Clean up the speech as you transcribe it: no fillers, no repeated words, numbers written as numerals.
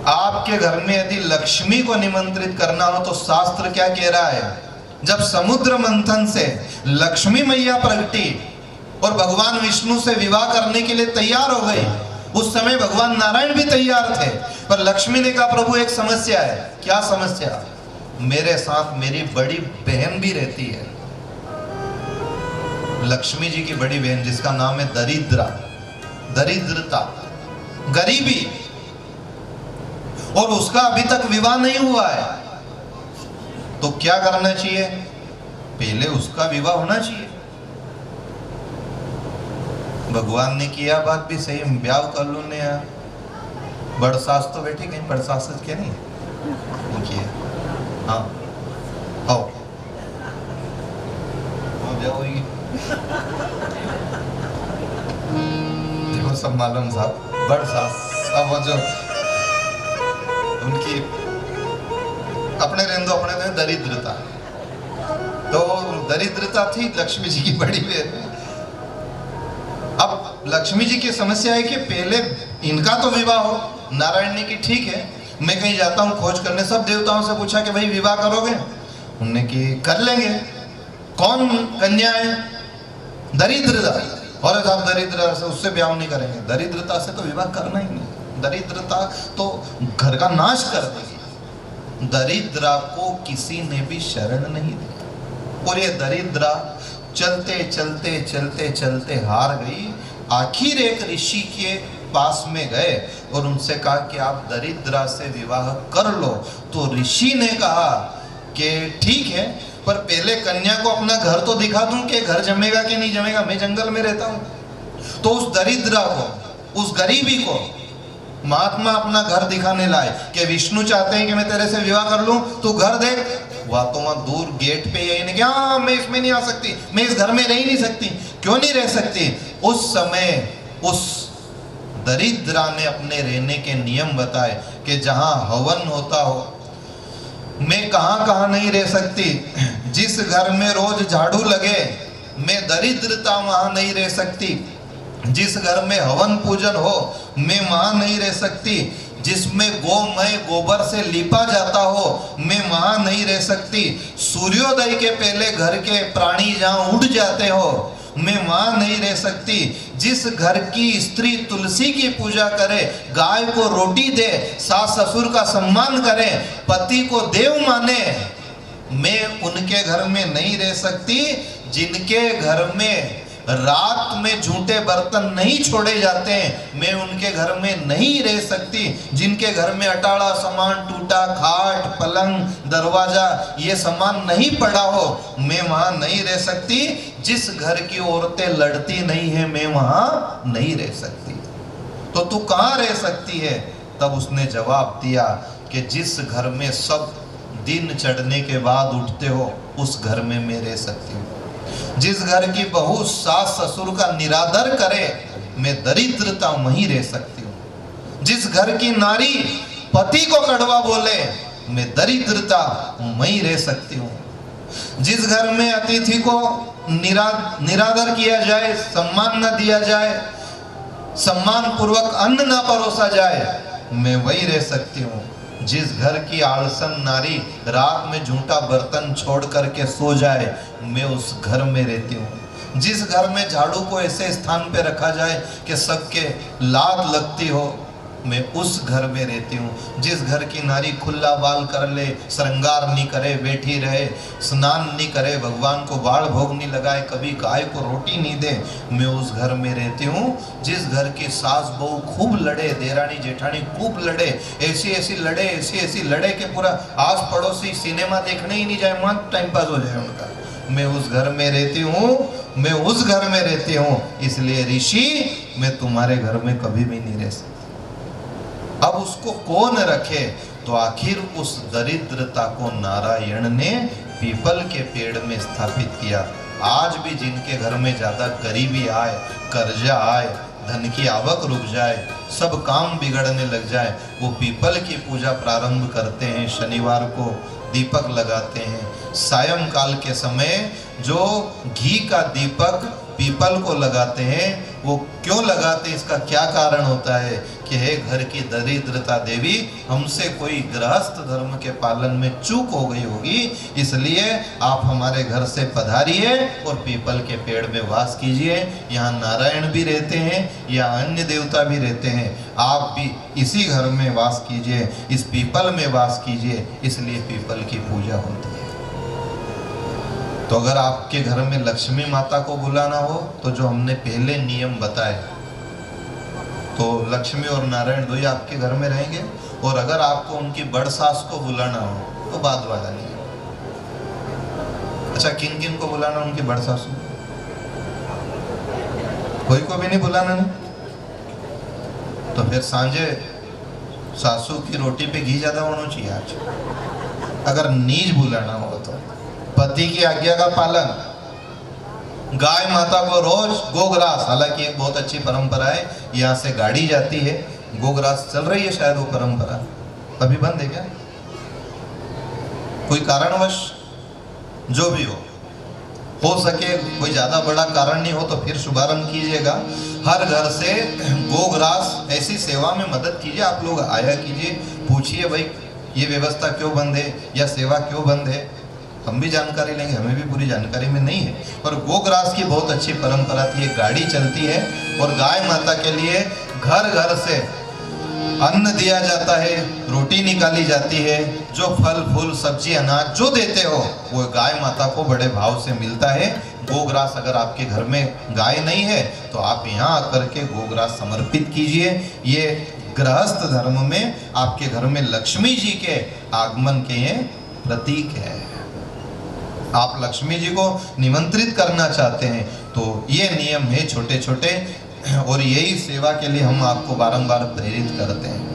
आपके घर में यदि लक्ष्मी को निमंत्रित करना हो तो शास्त्र क्या कह रहा है? जब समुद्र मंथन से लक्ष्मी मैया प्रगटी और भगवान विष्णु से विवाह करने के लिए तैयार हो गई, उस समय भगवान नारायण भी तैयार थे, पर लक्ष्मी ने कहा प्रभु एक समस्या है। क्या समस्या? मेरे साथ मेरी बड़ी बहन भी रहती है। लक्ष्मी जी की बड़ी बहन जिसका नाम है दरिद्रा, दरिद्रता, गरीबी, और उसका अभी तक विवाह नहीं हुआ है। तो क्या करना चाहिए? पहले उसका विवाह होना चाहिए। भगवान ने किया बात भी सही, ब्याह कर लो ने यार। बड़ सास तो बैठी कहीं, बड़ सास क्या नहीं किया? हाँ आओ जाओगी। देखो सब मालूम साहब, बड़ सास अब वो जो उनकी अपने रहने दो, अपने तो दरिद्रता, तो दरिद्रता थी लक्ष्मी जी की बड़ी बहन। अब लक्ष्मी जी की समस्या है कि पहले इनका तो विवाह हो। नारायण ने की ठीक है, मैं कहीं जाता हूँ खोज करने, सब देवताओं से पूछा कि भाई विवाह करोगे? उन्होंने कि कर लेंगे। कौन कन्या है? दरिद्रता। और साहब दरिद्रता से उससे ब्याह नहीं करेंगे, दरिद्रता से तो विवाह करना ही नहीं, दरिद्रता तो घर का नाश कर देगी। दरिद्रा को किसी ने भी शरण नहीं दी और ये दरिद्रा चलते चलते चलते चलते हार गई। आखिर एक ऋषि के पास में गए और उनसे कहा कि आप दरिद्रा से विवाह कर लो। तो ऋषि ने कहा कि ठीक है, पर पहले कन्या को अपना घर तो दिखा दूं कि घर जमेगा कि नहीं जमेगा, मैं जंगल में रहता हूं। तो उस दरिद्रा को, उस गरीबी को महात्मा अपना घर दिखाने लाए कि विष्णु चाहते हैं कि मैं तेरे से विवाह कर लूं, तू घर देख। वहां तो वहां दूर गेट पे यही नहीं कि हाँ मैं इसमें नहीं आ सकती, मैं इस घर में रह नहीं सकती। क्यों नहीं रह सकती? उस समय उस दरिद्रा ने अपने रहने के नियम बताए कि जहां हवन होता हो मैं कहां कहां नहीं रह सकती। जिस घर में रोज झाड़ू लगे मैं दरिद्रता वहां नहीं रह सकती। जिस घर में हवन पूजन हो मैं वहां नहीं रह सकती। जिसमें गोमय गोबर से लिपा जाता हो मैं वहां नहीं रह सकती। सूर्योदय के पहले घर के प्राणी जहां उड़ जाते हो मैं वहां नहीं रह सकती। जिस घर की स्त्री तुलसी की पूजा करे, गाय को रोटी दे, सास ससुर का सम्मान करे, पति को देव माने, मैं उनके घर में नहीं रह सकती। जिनके घर में रात में झूठे बर्तन नहीं छोड़े जाते हैं मैं उनके घर में नहीं रह सकती। जिनके घर में अटाला सामान, टूटा खाट, पलंग, दरवाजा ये सामान नहीं पड़ा हो मैं वहां नहीं रह सकती। जिस घर की औरतें लड़ती नहीं है मैं वहां नहीं रह सकती। तो तू कहां रह सकती है? तब उसने जवाब दिया कि जिस घर में सब दिन चढ़ने के बाद उठते हो उस घर में मैं रह सकती हूँ। जिस घर की बहू सास ससुर का निरादर करे मैं दरिद्रता वहीं रह सकती हूँ। जिस घर की नारी पति को कड़वा बोले मैं दरिद्रता वहीं रह सकती हूँ। जिस घर में अतिथि को निरादर किया जाए, सम्मान न दिया जाए, सम्मान पूर्वक अन्न न परोसा जाए मैं वहीं रह सकती हूँ। जिस घर की आलसन नारी रात में झूठा बर्तन छोड़ करके सो जाए मैं उस घर में रहती हूँ। जिस घर में झाड़ू को ऐसे स्थान पे रखा जाए कि सबके लात लगती हो मैं उस घर में रहती हूँ। जिस घर की नारी खुला बाल कर ले, श्रृंगार नहीं करे, बैठी रहे, स्नान नहीं करे, भगवान को बाल भोग नहीं लगाए, कभी गाय को रोटी नहीं दे मैं उस घर में रहती हूँ। जिस घर की सास बहू खूब लड़े, देरानी जेठानी खूब लड़े, ऐसी ऐसी लड़े, ऐसी ऐसी लड़े कि पूरा आस पड़ोसी सिनेमा देखने ही नहीं जाए, वहाँ टाइम पास हो जाए उनका, मैं उस घर में रहती हूँ, मैं उस घर में रहती हूँ। इसलिए ऋषि मैं तुम्हारे घर में कभी भी नहीं रह सकती। अब उसको कौन रखे? तो आखिर उस दरिद्रता को नारायण ने पीपल के पेड़ में स्थापित किया। आज भी जिनके घर में ज्यादा गरीबी आए, कर्जा आए, धन की आवक रुक जाए, सब काम बिगड़ने लग जाए, वो पीपल की पूजा प्रारंभ करते हैं। शनिवार को दीपक लगाते हैं। सायंकाल के समय जो घी का दीपक पीपल को लगाते हैं वो क्यों लगाते हैं, इसका क्या कारण होता है कि हे घर की दरिद्रता देवी, हमसे कोई गृहस्थ धर्म के पालन में चूक हो गई होगी, इसलिए आप हमारे घर से पधारिए और पीपल के पेड़ में वास कीजिए। यहाँ नारायण भी रहते हैं या अन्य देवता भी रहते हैं, आप भी इसी घर में वास कीजिए, इस पीपल में वास कीजिए, इसलिए पीपल की पूजा होती है। तो अगर आपके घर में लक्ष्मी माता को बुलाना हो तो जो हमने पहले नियम बताए, तो लक्ष्मी और नारायण दो ही आपके घर में रहेंगे। और अगर आपको उनकी बड़ सास को बुलाना हो तो बाद वाला नियम। अच्छा, किन किन को बुलाना उनकी बड़ सासू? कोई को भी नहीं बुलाना नहीं? तो फिर सांझे सासू की रोटी पे घी ज्यादा होना चाहिए आज। अगर नीज बुलाना हो तो पति की आज्ञा का पालन, गाय माता को रोज गोग्रास, हालांकि एक बहुत अच्छी परंपरा है, यहाँ से गाड़ी जाती है, गोग्रास चल रही है शायद वो परंपरा, अभी बंद है क्या? कोई कारणवश, जो भी हो सके कोई ज्यादा बड़ा कारण नहीं हो तो फिर शुभारंभ कीजिएगा। हर घर से गोग्रास ऐसी सेवा में मदद कीजिए। आप लोग आया कीजिए, पूछिए भाई ये व्यवस्था क्यों बंद है या सेवा क्यों बंद है, हम भी जानकारी लेंगे, हमें भी पूरी जानकारी में नहीं है। पर गोग्रास की बहुत अच्छी परंपरा थी, एक गाड़ी चलती है और गाय माता के लिए घर घर से अन्न दिया जाता है, रोटी निकाली जाती है, जो फल फूल सब्जी अनाज जो देते हो वो गाय माता को बड़े भाव से मिलता है। गोग्रास अगर आपके घर में गाय नहीं है तो आप यहाँ आकर के गोग्रास समर्पित कीजिए। ये गृहस्थ धर्म में आपके घर में लक्ष्मी जी के आगमन के ये प्रतीक है। आप लक्ष्मी जी को निमंत्रित करना चाहते हैं तो ये नियम है छोटे छोटे, और यही सेवा के लिए हम आपको बारंबार प्रेरित करते हैं।